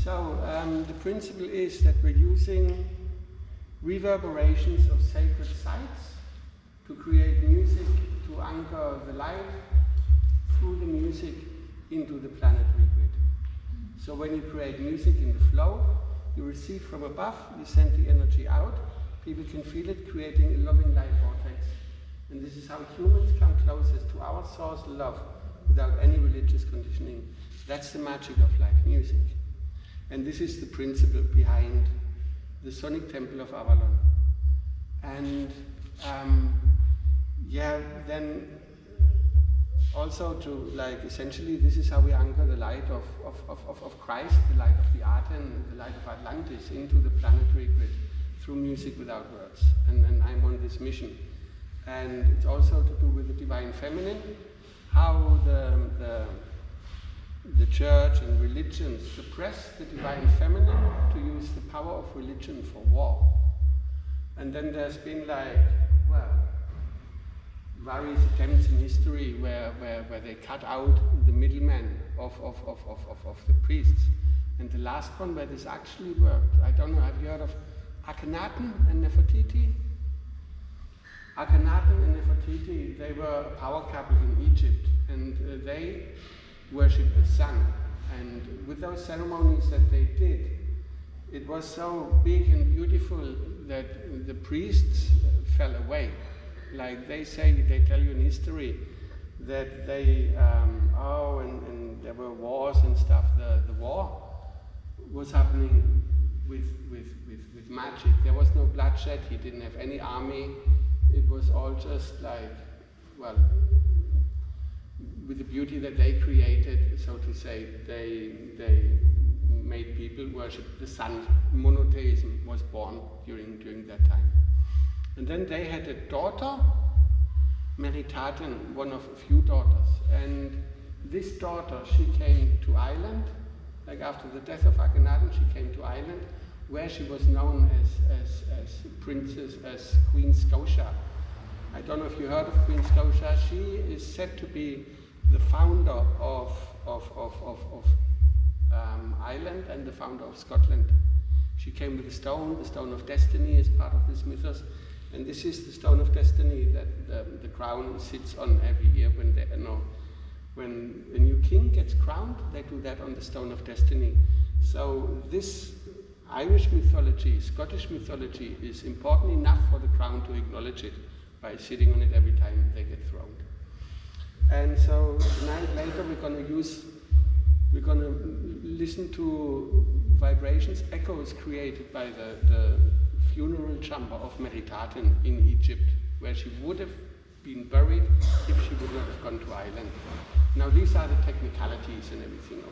So the principle is that we're using reverberations of sacred sites to create music, to anchor the light through the music into the planetary grid. So when you create music in the flow, you receive from above, you send the energy out, people can feel it, creating a loving light vortex. And this is how humans come closest to our source love without any religious conditioning. That's the magic of live music. And this is the principle behind the sonic temple of Avalon. And then also to essentially this is how we anchor the light of Christ, the light of the Aten, the light of Atlantis into the planetary grid through music without words. And I'm on this mission. And it's also to do with the divine feminine, how the church and religion suppress the divine feminine to use the power of religion for war. And then there's been various attempts in history where they cut out the middleman of the priests. And the last one where this actually worked, I don't know, have you heard of Akhenaten and Nefertiti? Akhenaten and Nefertiti, they were a power couple in Egypt, and they worshipped the sun. And with those ceremonies that they did, it was so big and beautiful that the priests fell away. Like they tell you in history that they, and there were wars and stuff. The war was happening with magic. There was no bloodshed. He didn't have any army. It was all just with the beauty that they created, so to say, they made people worship the sun. Monotheism was born during that time. And then they had a daughter, Meritaten, one of a few daughters. And this daughter, she came to Ireland, after the death of Akhenaten, she came to Ireland, where she was known as Queen Scotia. I don't know if you heard of Queen Scotia. She is said to be the founder of Ireland and the founder of Scotland. She came with the stone of destiny as part of this mythos. And this is the stone of destiny that the crown sits on every year when a new king gets crowned, they do that on the stone of destiny. So this Irish mythology, Scottish mythology is important enough for the crown to acknowledge it by sitting on it every time they get throned. And so tonight later we're gonna listen to vibrations, echoes created by the funeral chamber of Meritaten in Egypt, where she would have been buried if she would not have gone to Ireland. Now these are the technicalities and everything